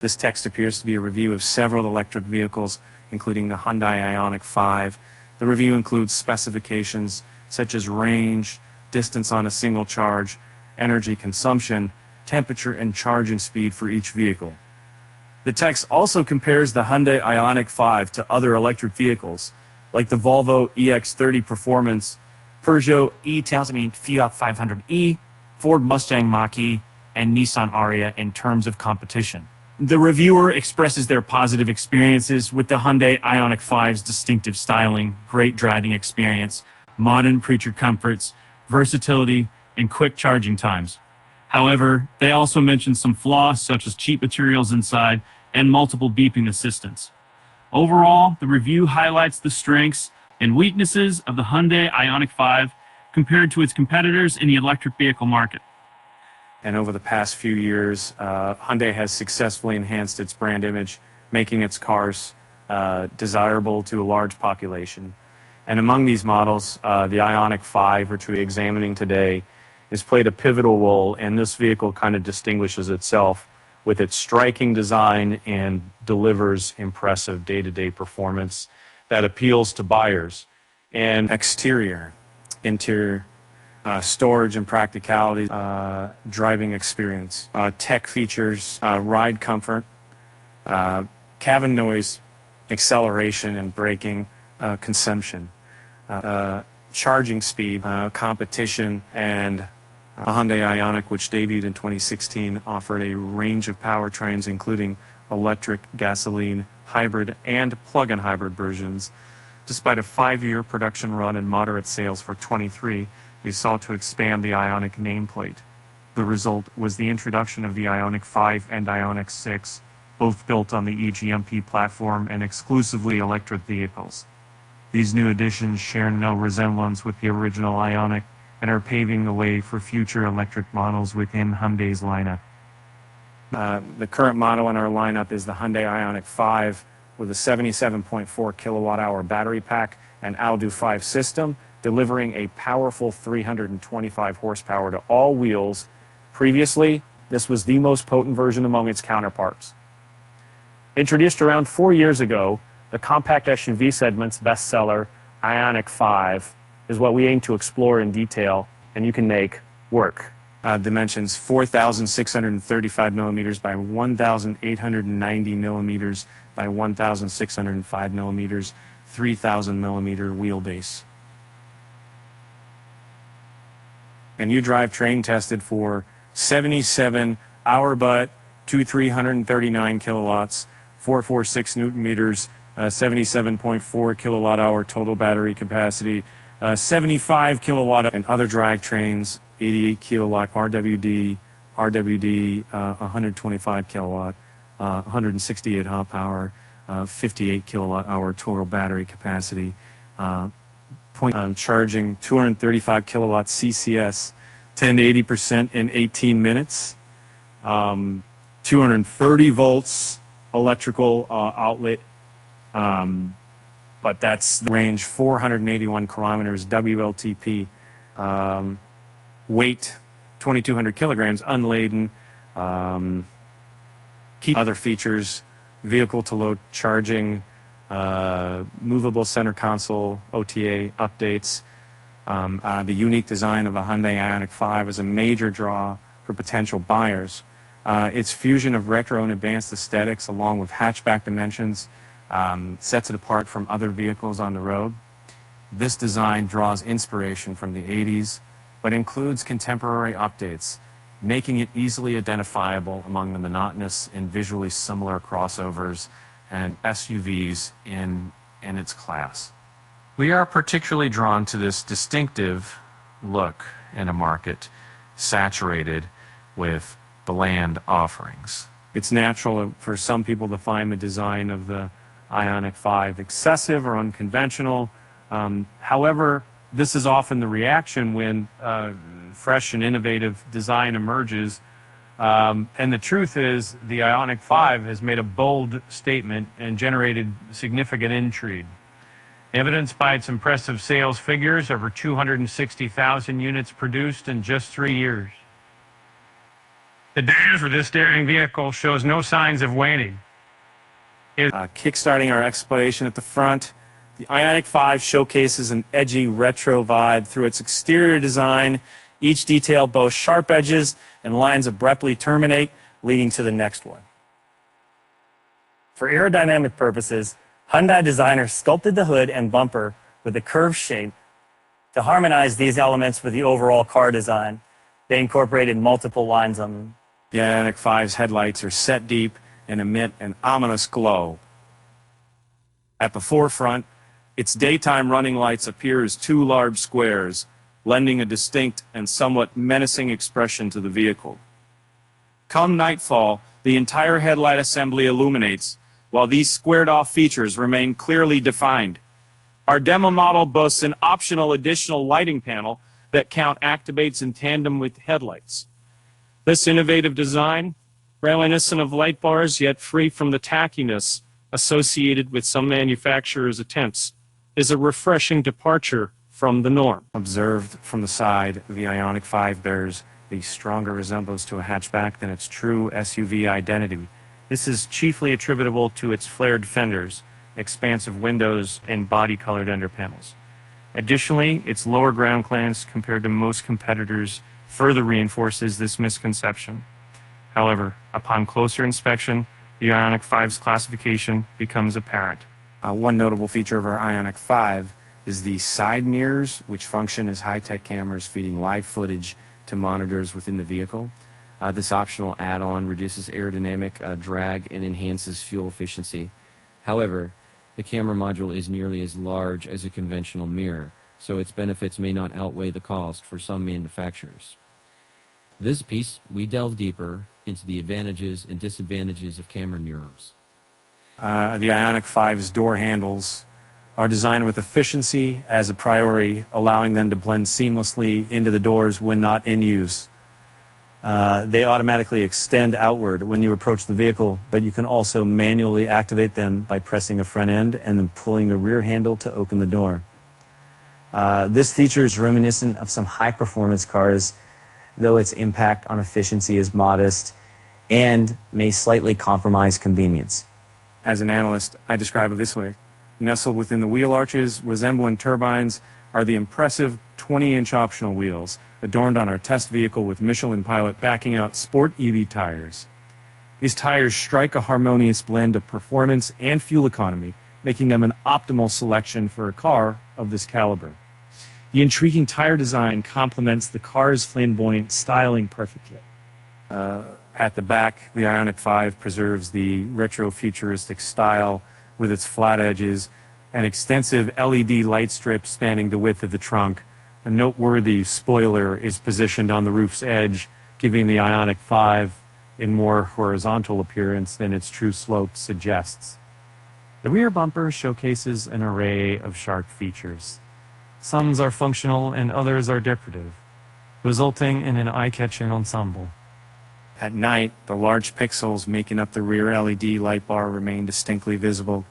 This text appears to be a review of several electric vehicles, including the Hyundai Ioniq 5. The review includes specifications such as range, distance on a single charge, energy consumption, temperature, and charging speed for each vehicle. The text also compares the Hyundai Ioniq 5 to other electric vehicles, like the Volvo EX30 Performance, Peugeot E3000, Fiat 500e, Ford Mustang Mach-E, and Nissan Ariya in terms of competition. The reviewer expresses their positive experiences with the Hyundai Ioniq 5's distinctive styling, great driving experience, modern creature comforts, versatility, and quick charging times. However, they also mention some flaws such as cheap materials inside and multiple beeping assistance. Overall, the review highlights the strengths and weaknesses of the Hyundai Ioniq 5 compared to its competitors in the electric vehicle market. And over the past few years, Hyundai has successfully enhanced its brand image, making its cars desirable to a large population. And among these models, the Ioniq 5, which we're examining today, has played a pivotal role, and this vehicle kind of distinguishes itself with its striking design and delivers impressive day-to-day performance that appeals to buyers. And exterior, interior, storage and practicality, driving experience, tech features, ride comfort, cabin noise, acceleration and braking, consumption, charging speed, competition, and a Hyundai Ioniq, which debuted in 2016, offered a range of powertrains including electric, gasoline, hybrid, and plug-in hybrid versions. Despite a 5-year production run and moderate sales for 23, they sought to expand the Ioniq nameplate. The result was the introduction of the Ioniq 5 and Ioniq 6, both built on the eGMP platform and exclusively electric vehicles. These new additions share no resemblance with the original Ioniq and are paving the way for future electric models within Hyundai's lineup. The current model in our lineup is the Hyundai Ioniq 5 with a 77.4 kWh battery pack and AWD 5 system, delivering a powerful 325 horsepower to all wheels. Previously, this was the most potent version among its counterparts. Introduced around 4 years ago, the compact SUV segment's bestseller, Ioniq 5, is what we aim to explore in detail, and you can make work. Dimensions 4,635 millimeters by 1,890 millimeters by 1,605 millimeters, 3,000 millimeter wheelbase. And you drivetrain tested for 77 hour butt, 339 kilowatts, 446 newton meters, 77.4 kilowatt hour total battery capacity, 75 kilowatt, and other drivetrains, 88 kilowatt RWD, 125 kilowatt, 168 hop-hour, 58 kilowatt hour total battery capacity, charging 235 kilowatt CCS, 10 to 80% in 18 minutes, 230 volts electrical outlet, but that's the range, 481 kilometers WLTP, weight 2,200 kilograms unladen. Key other features: vehicle-to-load charging, movable center console, OTA updates. The unique design of a Hyundai Ioniq 5 is a major draw for potential buyers. Its fusion of retro and advanced aesthetics, along with hatchback dimensions, sets it apart from other vehicles on the road. This design draws inspiration from the 80s, but includes contemporary updates, making it easily identifiable among the monotonous and visually similar crossovers and SUVs in its class. We are particularly drawn to this distinctive look in a market saturated with bland offerings. It's natural for some people to find the design of the Ioniq 5 excessive or unconventional. However, this is often the reaction when fresh and innovative design emerges. And the truth is, the Ioniq 5 has made a bold statement and generated significant intrigue. Evidenced by its impressive sales figures, over 260,000 units produced in just 3 years. The data for this daring vehicle shows no signs of waning. Kickstarting our exploration at the front, the Ioniq 5 showcases an edgy retro vibe through its exterior design. Each detail boasts sharp edges and lines abruptly terminate, leading to the next one. For aerodynamic purposes, Hyundai designers sculpted the hood and bumper with a curved shape. To harmonize these elements with the overall car design, they incorporated multiple lines on them. The Ioniq 5's headlights are set deep and emit an ominous glow. At the forefront, its daytime running lights appear as two large squares, lending a distinct and somewhat menacing expression to the vehicle. Come nightfall, the entire headlight assembly illuminates, while these squared-off features remain clearly defined. Our demo model boasts an optional additional lighting panel that activates in tandem with headlights. This innovative design, reminiscent of light bars yet free from the tackiness associated with some manufacturers' attempts, is a refreshing departure from the norm. Observed from the side, the Ioniq 5 bears a stronger resemblance to a hatchback than its true SUV identity. This is chiefly attributable to its flared fenders, expansive windows, and body-colored underpanels. Additionally, its lower ground clearance compared to most competitors further reinforces this misconception. However, upon closer inspection, the Ioniq 5's classification becomes apparent. One notable feature of our Ioniq 5 is the side mirrors, which function as high-tech cameras feeding live footage to monitors within the vehicle. This optional add-on reduces aerodynamic drag and enhances fuel efficiency. However, the camera module is nearly as large as a conventional mirror, so its benefits may not outweigh the cost for some manufacturers. This piece, we delve deeper into the advantages and disadvantages of camera mirrors. The Ioniq 5's door handles are designed with efficiency as a priority, allowing them to blend seamlessly into the doors when not in use. They automatically extend outward when you approach the vehicle, but you can also manually activate them by pressing a front end and then pulling the rear handle to open the door. This feature is reminiscent of some high-performance cars, though its impact on efficiency is modest and may slightly compromise convenience. As an analyst, I describe it this way. Nestled within the wheel arches, resembling turbines, are the impressive 20-inch optional wheels, adorned on our test vehicle with Michelin Pilot backing out sport EV tires. These tires strike a harmonious blend of performance and fuel economy, making them an optimal selection for a car of this caliber. The intriguing tire design complements the car's flamboyant styling perfectly. At the back, the Ioniq 5 preserves the retro-futuristic style with its flat edges and extensive LED light strips spanning the width of the trunk. A noteworthy spoiler is positioned on the roof's edge, giving the Ioniq 5 a more horizontal appearance than its true slope suggests. The rear bumper showcases an array of sharp features. Some are functional and others are decorative, resulting in an eye-catching ensemble. At night, the large pixels making up the rear LED light bar remain distinctly visible.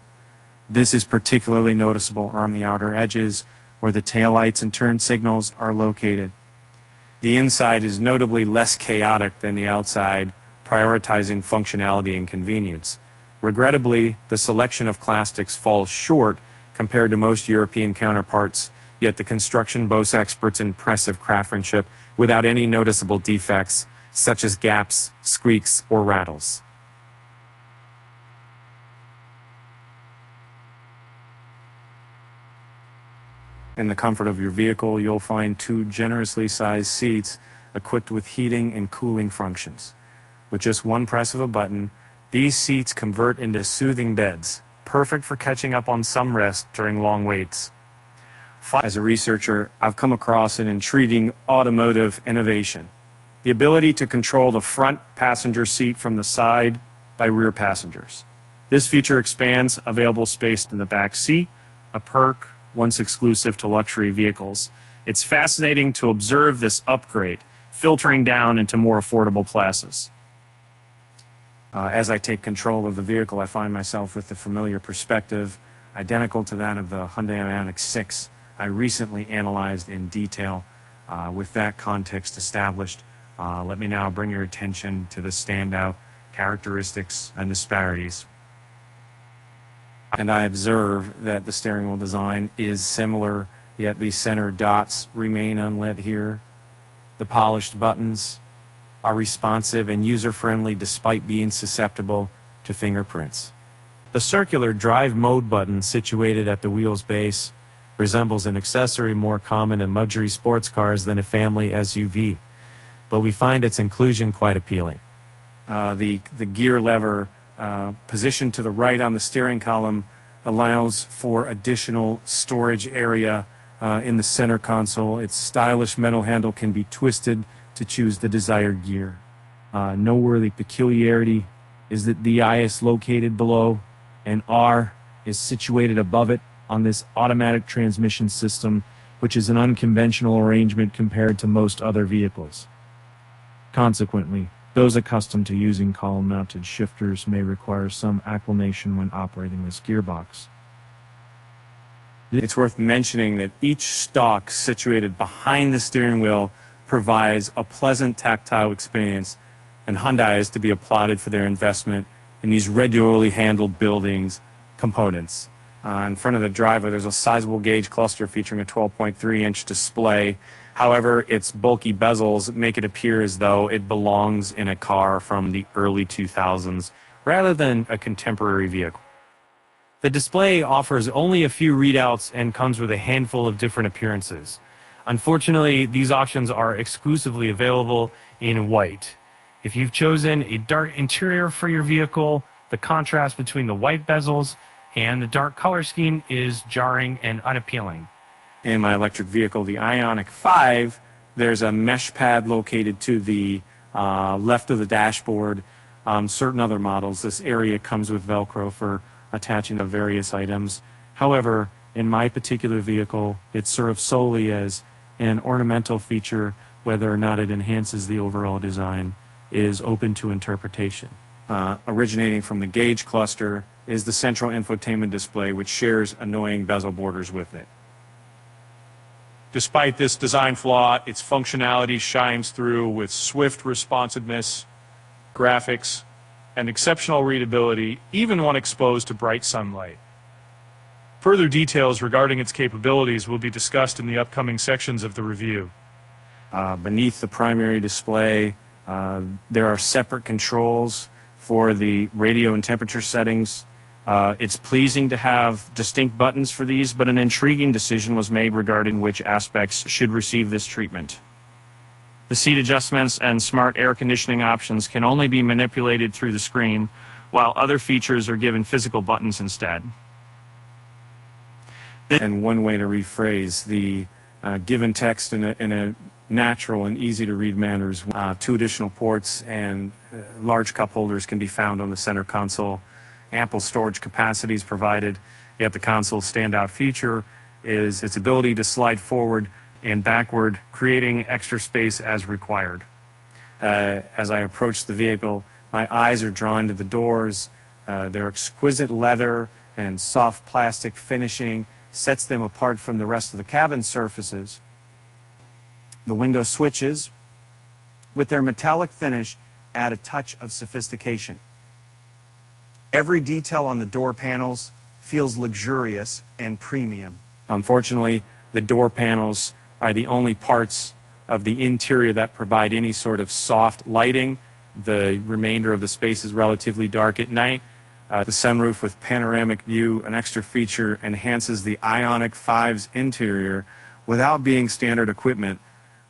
This is particularly noticeable on the outer edges, where the taillights and turn signals are located. The inside is notably less chaotic than the outside, prioritizing functionality and convenience. Regrettably, the selection of plastics falls short compared to most European counterparts, yet the construction boasts experts' impressive craftsmanship without any noticeable defects, such as gaps, squeaks, or rattles. In the comfort of your vehicle, you'll find two generously sized seats equipped with heating and cooling functions. With just one press of a button, these seats convert into soothing beds, perfect for catching up on some rest during long waits. As a researcher, I've come across an intriguing automotive innovation: the ability to control the front passenger seat from the side by rear passengers. This feature expands available space in the back seat, a perk once exclusive to luxury vehicles. It's fascinating to observe this upgrade, filtering down into more affordable classes. As I take control of the vehicle, I find myself with a familiar perspective, identical to that of the Hyundai Ioniq 6 I recently analyzed in detail. With that context established, Let me now bring your attention to the standout characteristics and disparities. And I observe that the steering wheel design is similar, yet the center dots remain unlit here. The polished buttons are responsive and user-friendly despite being susceptible to fingerprints. The circular drive mode button situated at the wheel's base resembles an accessory more common in luxury sports cars than a family SUV, but we find its inclusion quite appealing. The gear lever positioned to the right on the steering column allows for additional storage area in the center console. Its stylish metal handle can be twisted to choose the desired gear. Noteworthy peculiarity is that the I is located below and R is situated above it on this automatic transmission system, which is an unconventional arrangement compared to most other vehicles. Consequently, those accustomed to using column-mounted shifters may require some acclimation when operating this gearbox. It's worth mentioning that each stalk situated behind the steering wheel provides a pleasant tactile experience, and Hyundai is to be applauded for their investment in these regularly handled buildings components. In front of the driver, there's a sizable gauge cluster featuring a 12.3-inch display. However, its bulky bezels make it appear as though it belongs in a car from the early 2000s rather than a contemporary vehicle. The display offers only a few readouts and comes with a handful of different appearances. Unfortunately, these options are exclusively available in white. If you've chosen a dark interior for your vehicle, the contrast between the white bezels and the dark color scheme is jarring and unappealing. In my electric vehicle, the Ioniq 5, there's a mesh pad located to the left of the dashboard. Certain other models, this area comes with Velcro for attaching to various items. However, in my particular vehicle, it serves solely as an ornamental feature. Whether or not it enhances the overall design is open to interpretation. Originating from the gauge cluster is the central infotainment display, which shares annoying bezel borders with it. Despite this design flaw, its functionality shines through with swift responsiveness, graphics, and exceptional readability, even when exposed to bright sunlight. Further details regarding its capabilities will be discussed in the upcoming sections of the review. Beneath the primary display, there are separate controls for the radio and temperature settings. It's pleasing to have distinct buttons for these, but an intriguing decision was made regarding which aspects should receive this treatment. The seat adjustments and smart air conditioning options can only be manipulated through the screen, while other features are given physical buttons instead. And one way to rephrase the given text in a natural and easy to read manner is 2 additional ports and large cup holders can be found on the center console. Ample storage capacity is provided, yet the console's standout feature is its ability to slide forward and backward, creating extra space as required. As I approach the vehicle, my eyes are drawn to the doors. Their exquisite leather and soft plastic finishing sets them apart from the rest of the cabin surfaces. The window switches, with their metallic finish, add a touch of sophistication. Every detail on the door panels feels luxurious and premium. Unfortunately, the door panels are the only parts of the interior that provide any sort of soft lighting. The remainder of the space is relatively dark at night. The sunroof with panoramic view, an extra feature, enhances the Ioniq 5's interior without being standard equipment.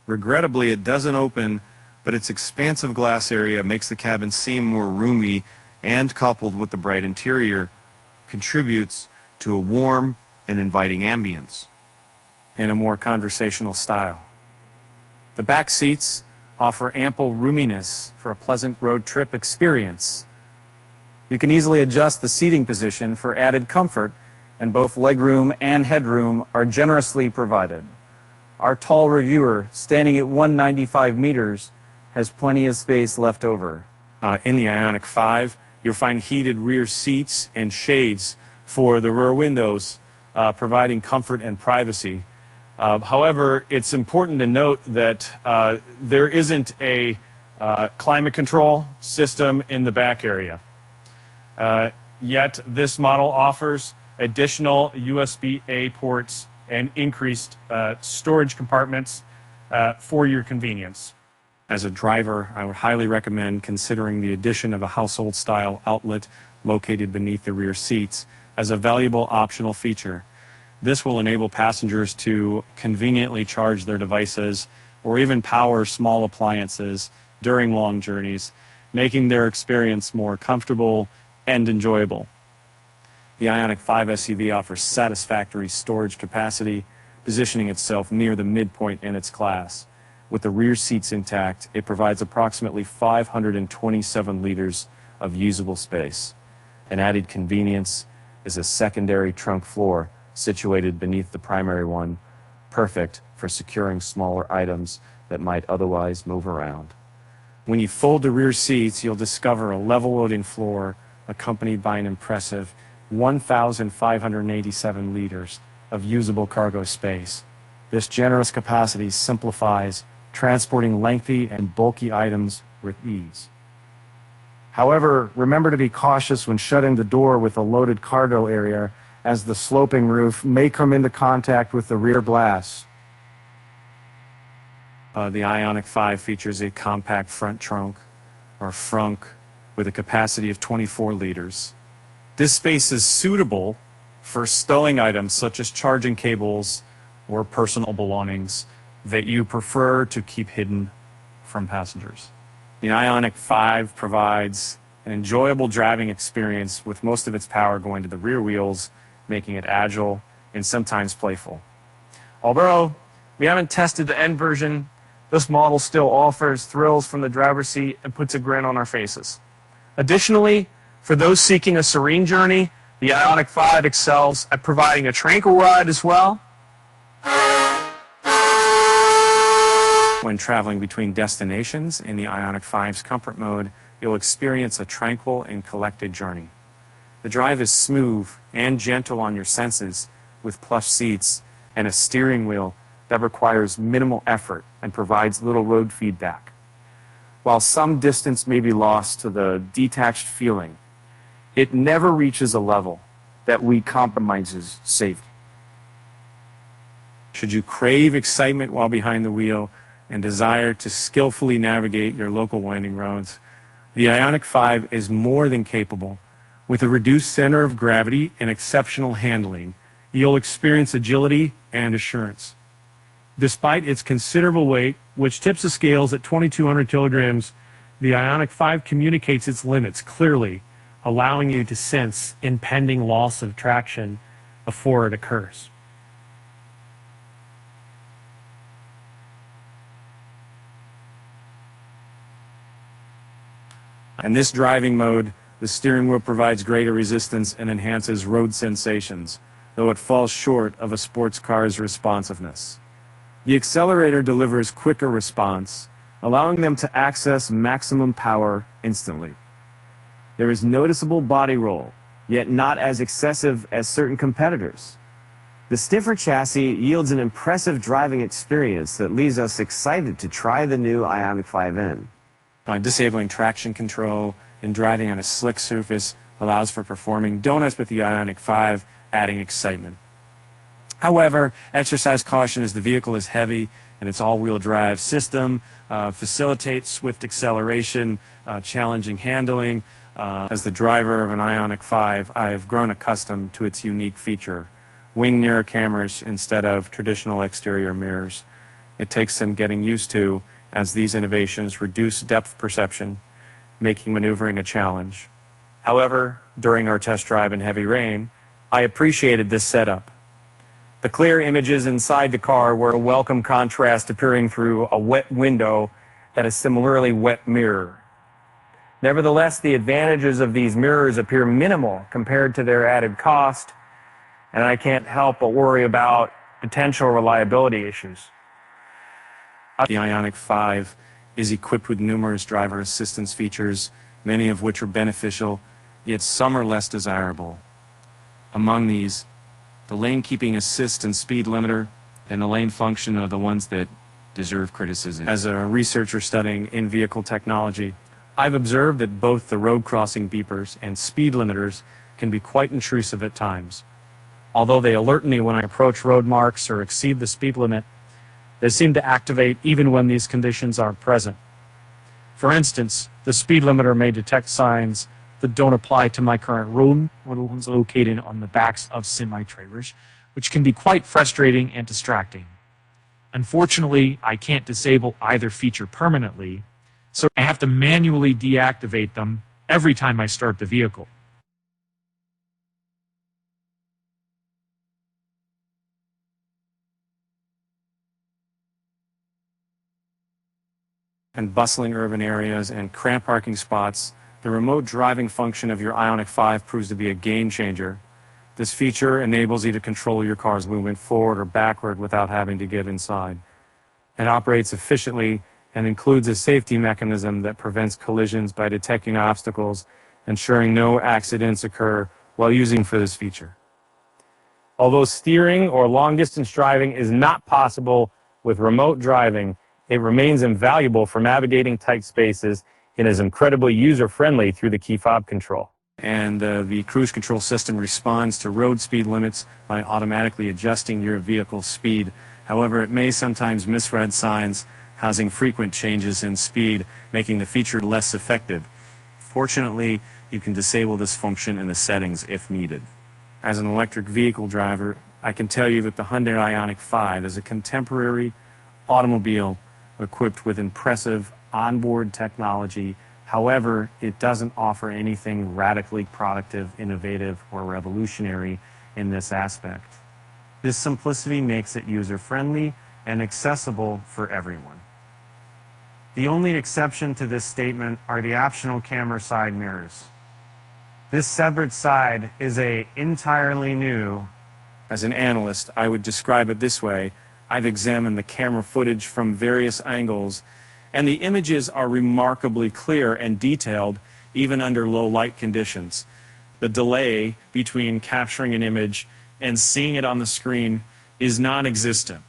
Regrettably, it doesn't open, but its expansive glass area makes the cabin seem more roomy, and coupled with the bright interior, contributes to a warm and inviting ambience in a more conversational style. The back seats offer ample roominess for a pleasant road trip experience. You can easily adjust the seating position for added comfort, and both legroom and headroom are generously provided. Our tall reviewer, standing at 195 meters, has plenty of space left over. In the Ioniq 5, you'll find heated rear seats and shades for the rear windows, providing comfort and privacy. However, it's important to note that there isn't a climate control system in the back area. Yet this model offers additional USB-A ports and increased storage compartments for your convenience. As a driver, I would highly recommend considering the addition of a household-style outlet located beneath the rear seats as a valuable optional feature. This will enable passengers to conveniently charge their devices or even power small appliances during long journeys, making their experience more comfortable and enjoyable. The Ioniq 5 SUV offers satisfactory storage capacity, positioning itself near the midpoint in its class. With the rear seats intact, it provides approximately 527 liters of usable space. An added convenience is a secondary trunk floor situated beneath the primary one, perfect for securing smaller items that might otherwise move around. When you fold the rear seats, you'll discover a level loading floor accompanied by an impressive 1,587 liters of usable cargo space. This generous capacity simplifies transporting lengthy and bulky items with ease. However, remember to be cautious when shutting the door with a loaded cargo area, as the sloping roof may come into contact with the rear glass. The Ioniq 5 features a compact front trunk, or frunk, with a capacity of 24 liters. This space is suitable for stowing items such as charging cables or personal belongings that you prefer to keep hidden from passengers. The Ioniq 5 provides an enjoyable driving experience with most of its power going to the rear wheels, making it agile and sometimes playful. Although we haven't tested the end version, this model still offers thrills from the driver's seat and puts a grin on our faces. Additionally, for those seeking a serene journey, the Ioniq 5 excels at providing a tranquil ride as well. When traveling between destinations in the Ioniq 5's comfort mode, you'll experience a tranquil and collected journey. The drive is smooth and gentle on your senses, with plush seats and a steering wheel that requires minimal effort and provides little road feedback. While some distance may be lost to the detached feeling, it never reaches a level that compromises safety. Should you crave excitement while behind the wheel and desire to skillfully navigate your local winding roads, the Ioniq 5 is more than capable. With a reduced center of gravity and exceptional handling, you'll experience agility and assurance. Despite its considerable weight, which tips the scales at 2,200 kilograms, the Ioniq 5 communicates its limits clearly, allowing you to sense impending loss of traction before it occurs. In this driving mode, the steering wheel provides greater resistance and enhances road sensations, though it falls short of a sports car's responsiveness. The accelerator delivers quicker response, allowing them to access maximum power instantly. There is noticeable body roll, yet not as excessive as certain competitors. The stiffer chassis yields an impressive driving experience that leaves us excited to try the new Ioniq 5N. Disabling traction control and driving on a slick surface allows for performing donuts with the Ioniq 5, adding excitement. However, exercise caution as the vehicle is heavy and its all-wheel drive system facilitates swift acceleration, challenging handling. As the driver of an Ioniq 5, I have grown accustomed to its unique feature, wing mirror cameras instead of traditional exterior mirrors. It takes some getting used to, as these innovations reduce depth perception, making maneuvering a challenge. However, during our test drive in heavy rain, I appreciated this setup. The clear images inside the car were a welcome contrast appearing through a wet window at a similarly wet mirror. Nevertheless, the advantages of these mirrors appear minimal compared to their added cost, and I can't help but worry about potential reliability issues. The Ioniq 5 is equipped with numerous driver assistance features, many of which are beneficial, yet some are less desirable. Among these, the lane keeping assist and speed limiter, And the lane function are the ones that deserve criticism. As a researcher studying in-vehicle technology, I've observed that both the road crossing beepers and speed limiters can be quite intrusive at times. Although they alert me when I approach road marks or exceed the speed limit, they seem to activate even when these conditions aren't present. For instance, the speed limiter may detect signs that don't apply to my current road or the ones located on the backs of semi-trailers, which can be quite frustrating and distracting. Unfortunately, I can't disable either feature permanently, so I have to manually deactivate them every time I start the vehicle. And bustling urban areas and cramped parking spots, the remote driving function of your Ioniq 5 proves to be a game changer. This feature enables you to control your car's movement forward or backward without having to get inside. It operates efficiently and includes a safety mechanism that prevents collisions by detecting obstacles, ensuring no accidents occur while using for this feature. Although steering or long-distance driving is not possible with remote driving, it remains invaluable for navigating tight spaces and is incredibly user-friendly through the key fob control. And the cruise control system responds to road speed limits by automatically adjusting your vehicle's speed. However, it may sometimes misread signs, causing frequent changes in speed, making the feature less effective. Fortunately, you can disable this function in the settings if needed. As an electric vehicle driver, I can tell you that the Hyundai Ioniq 5 is a contemporary automobile equipped with impressive onboard technology. However, it doesn't offer anything radically productive, innovative, or revolutionary in this aspect. This simplicity makes it user-friendly and accessible for everyone. The only exception to this statement are the optional camera side mirrors. This severed side is entirely new. As an analyst, I would describe it this way. I've examined the camera footage from various angles, and the images are remarkably clear and detailed, even under low light conditions. The delay between capturing an image and seeing it on the screen is non-existent,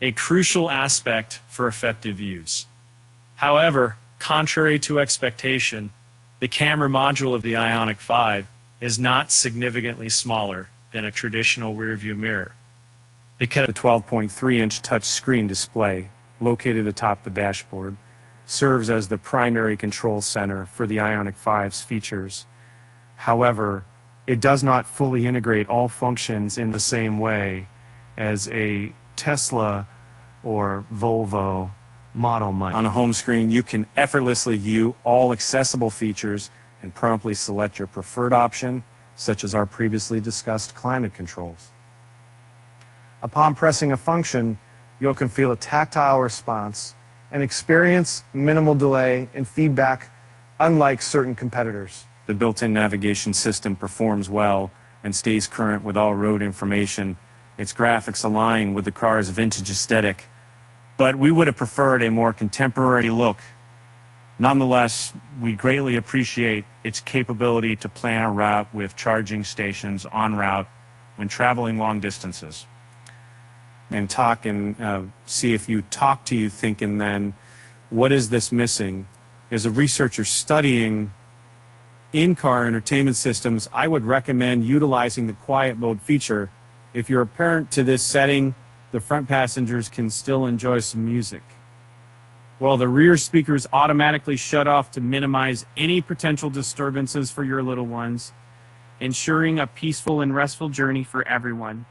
a crucial aspect for effective use. However, contrary to expectation, the camera module of the Ioniq 5 is not significantly smaller than a traditional rearview mirror. Because the 12.3-inch touchscreen display located atop the dashboard serves as the primary control center for the Ioniq 5's features. However, it does not fully integrate all functions in the same way as a Tesla or Volvo model might. On a home screen, you can effortlessly view all accessible features and promptly select your preferred option, such as our previously discussed climate controls. Upon pressing a function, you can feel a tactile response and experience minimal delay and feedback, unlike certain competitors. The built-in navigation system performs well and stays current with all road information. Its graphics align with the car's vintage aesthetic, but we would have preferred a more contemporary look. Nonetheless, we greatly appreciate its capability to plan a route with charging stations en route when traveling long distances. And talk and see if you talk to you thinking then, what is this missing? As a researcher studying in-car entertainment systems, I would recommend utilizing the quiet mode feature. If you're a parent to this setting, the front passengers can still enjoy some music, while the rear speakers automatically shut off to minimize any potential disturbances for your little ones, ensuring a peaceful and restful journey for everyone.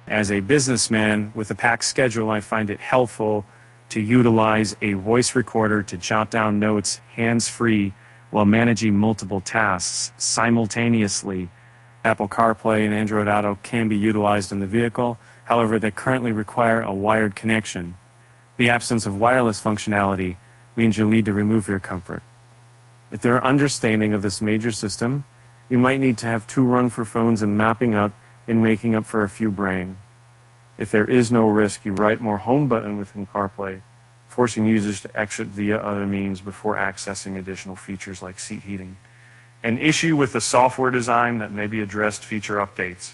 As a businessman with a packed schedule, I find it helpful to utilize a voice recorder to jot down notes hands-free while managing multiple tasks simultaneously. Apple CarPlay and Android Auto can be utilized in the vehicle, however, they currently require a wired connection. The absence of wireless functionality means you'll need to remove your comfort. If there are understanding of this major system, you might need to have two run for phones and mapping up and making up for a few brain. If there is no risk, you write more home button within CarPlay. forcing users to exit via other means before accessing additional features like seat heating. An issue with the software design that may be addressed feature updates.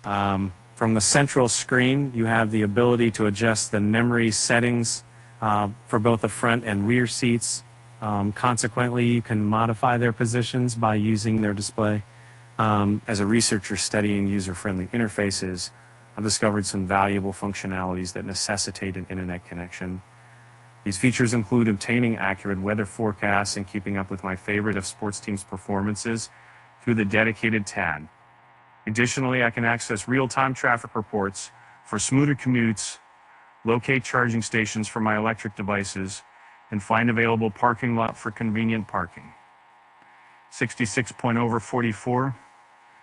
From the central screen, you have the ability to adjust the memory settings for both the front and rear seats. Consequently, you can modify their positions by using their display. As a researcher studying user-friendly interfaces, I've discovered some valuable functionalities that necessitate an internet connection. These features include obtaining accurate weather forecasts and keeping up with my favorite of sports teams' performances through the dedicated tab. Additionally, I can access real-time traffic reports for smoother commutes, locate charging stations for my electric devices, and find available parking lot for convenient parking. 66.over44.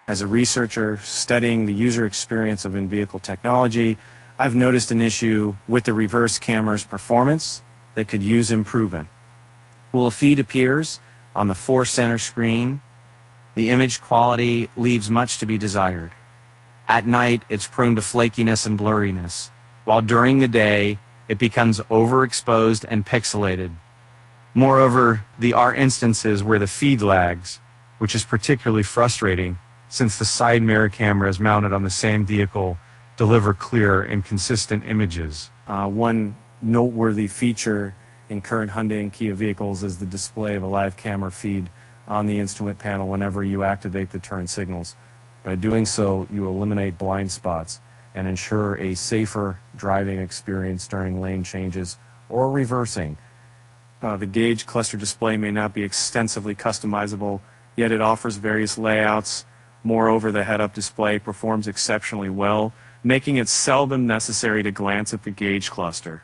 As a researcher studying the user experience of in-vehicle technology, I've noticed an issue with the reverse camera's performance that could use improvement. While a feed appears on the center screen, the image quality leaves much to be desired. At night, it's prone to flakiness and blurriness, while during the day, it becomes overexposed and pixelated. Moreover, there are instances where the feed lags, which is particularly frustrating since the side mirror cameras mounted on the same vehicle deliver clear and consistent images. One noteworthy feature in current Hyundai and Kia vehicles is the display of a live camera feed on the instrument panel whenever you activate the turn signals. By doing so, you eliminate blind spots and ensure a safer driving experience during lane changes or reversing. The gauge cluster display may not be extensively customizable, yet it offers various layouts. Moreover, the head-up display performs exceptionally well, making it seldom necessary to glance at the gauge cluster.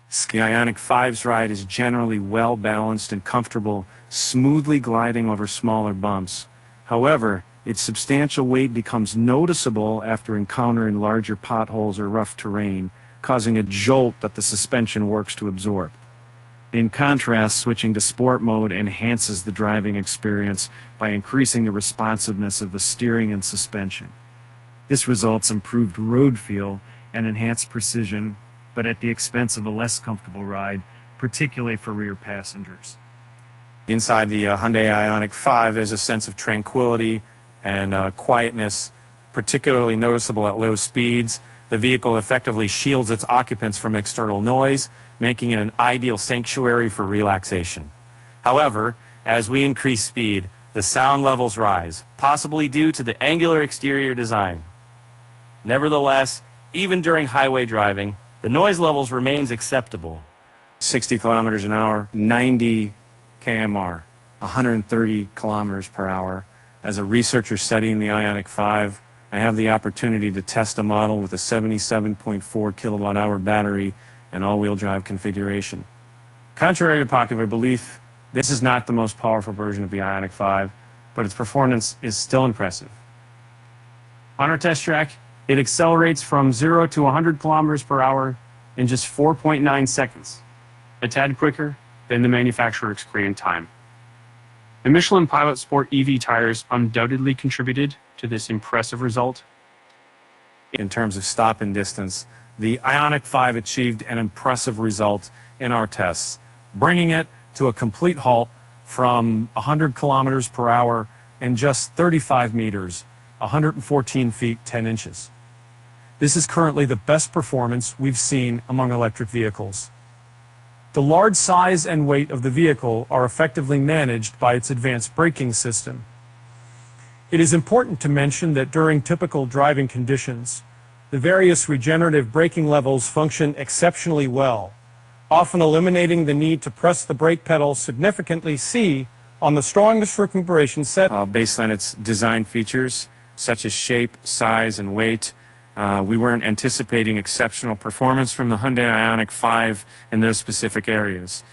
The Ioniq 5's ride is generally well-balanced and comfortable, smoothly gliding over smaller bumps. However, its substantial weight becomes noticeable after encountering larger potholes or rough terrain, causing a jolt that the suspension works to absorb. In contrast, switching to sport mode enhances the driving experience by increasing the responsiveness of the steering and suspension. This results in improved road feel and enhanced precision, but at the expense of a less comfortable ride, particularly for rear passengers. Inside the Hyundai Ioniq 5, there's a sense of tranquility and quietness, particularly noticeable at low speeds. The vehicle effectively shields its occupants from external noise, making it an ideal sanctuary for relaxation. However, as we increase speed, the sound levels rise, possibly due to the angular exterior design. Nevertheless, even during highway driving, the noise levels remains acceptable. 60 kilometers an hour, 90 kmr, 130 kilometers per hour. As a researcher studying the Ioniq 5, I have the opportunity to test a model with a 77.4 kilowatt-hour battery and all-wheel drive configuration. Contrary to popular belief, this is not the most powerful version of the Ioniq 5, but its performance is still impressive. On our test track, it accelerates from 0 to 100 kilometers per hour in just 4.9 seconds, a tad quicker than the manufacturer's Korean time. The Michelin Pilot Sport EV tires undoubtedly contributed to this impressive result. In terms of stop and distance, the Ioniq 5 achieved an impressive result in our tests, bringing it to a complete halt from 100 kilometers per hour in just 35 meters, 114 feet 10 inches. This is currently the best performance we've seen among electric vehicles. The large size and weight of the vehicle are effectively managed by its advanced braking system. It is important to mention that during typical driving conditions, the various regenerative braking levels function exceptionally well, often eliminating the need to press the brake pedal significantly. See on the strongest recuperation set. Based on its design features, such as shape, size, and weight, we weren't anticipating exceptional performance from the Hyundai Ioniq 5 in those specific areas.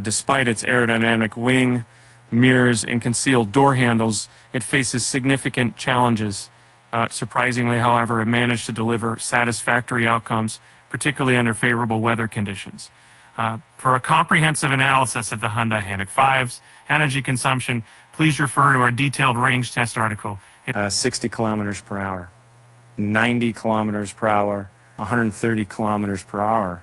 Despite its aerodynamic wing, mirrors, and concealed door handles, it faces significant challenges. Surprisingly, however, it managed to deliver satisfactory outcomes, particularly under favorable weather conditions. For a comprehensive analysis of the Hyundai Ioniq 5's energy consumption, please refer to our detailed range test article. 60 kilometers per hour, 90 kilometers per hour, 130 kilometers per hour.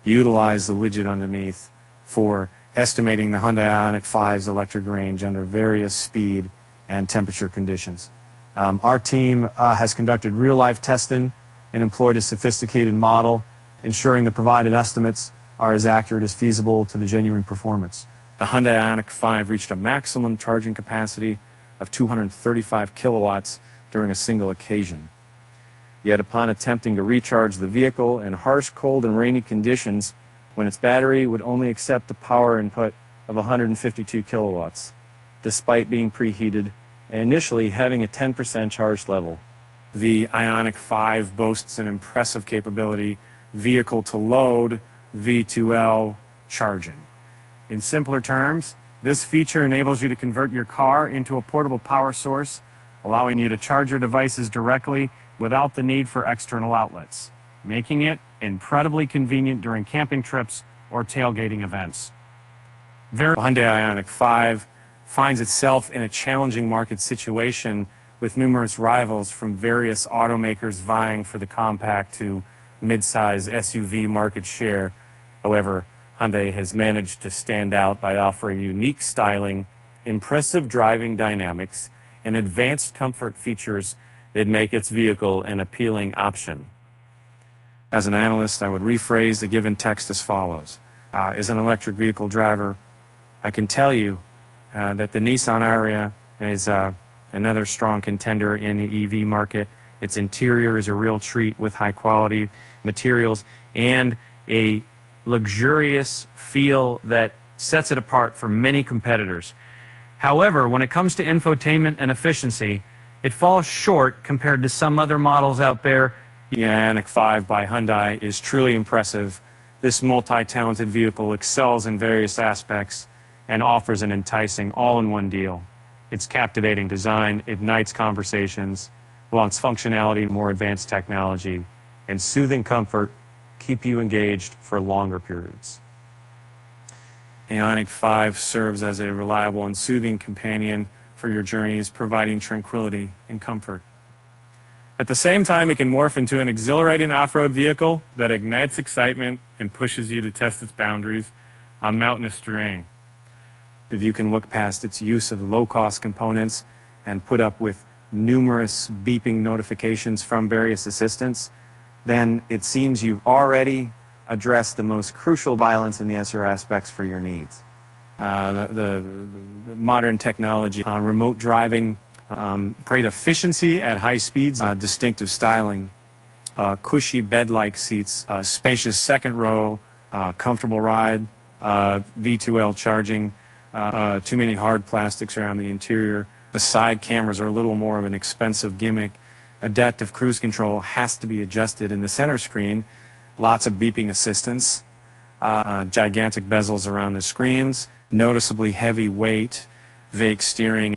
utilize the widget underneath for estimating the Hyundai Ioniq 5's electric range under various speed and temperature conditions. Our team has conducted real-life testing and employed a sophisticated model, ensuring the provided estimates are as accurate as feasible to the genuine performance. The Hyundai Ioniq 5 reached a maximum charging capacity of 235 kilowatts during a single occasion. Yet upon attempting to recharge the vehicle in harsh, cold, and rainy conditions, when its battery would only accept the power input of 152 kilowatts, despite being preheated and initially having a 10% charge level. The Ioniq 5 boasts an impressive capability, vehicle-to-load V2L charging. In simpler terms, this feature enables you to convert your car into a portable power source, allowing you to charge your devices directly without the need for external outlets, making it incredibly convenient during camping trips or tailgating events. The Hyundai Ioniq 5 finds itself in a challenging market situation with numerous rivals from various automakers vying for the compact to mid-size SUV market share. However, Hyundai has managed to stand out by offering unique styling, impressive driving dynamics, and advanced comfort features that make its vehicle an appealing option. As an analyst, I would rephrase the given text as follows. As an electric vehicle driver, I can tell you that the Nissan Ariya is another strong contender in the EV market. Its interior is a real treat with high-quality materials and a luxurious feel that sets it apart from many competitors. However, when it comes to infotainment and efficiency, it falls short compared to some other models out there. The Ioniq 5 by Hyundai is truly impressive. This multi-talented vehicle excels in various aspects and offers an enticing all-in-one deal. Its captivating design ignites conversations, while its functionality, more advanced technology, and soothing comfort keep you engaged for longer periods. The Ioniq 5 serves as a reliable and soothing companion for your journeys, providing tranquility and comfort. At the same time, it can morph into an exhilarating off-road vehicle that ignites excitement and pushes you to test its boundaries on mountainous terrain. If you can look past its use of low-cost components and put up with numerous beeping notifications from various assistants, then it seems you've already addressed the most crucial balance in the SR aspects for your needs. The modern technology, remote driving, great efficiency at high speeds, distinctive styling, cushy bed-like seats, spacious second row, comfortable ride, V2L charging, too many hard plastics around the interior. The side cameras are a little more of an expensive gimmick. Adaptive cruise control has to be adjusted in the center screen. Lots of beeping assistance, gigantic bezels around the screens, noticeably heavy weight, vague steering.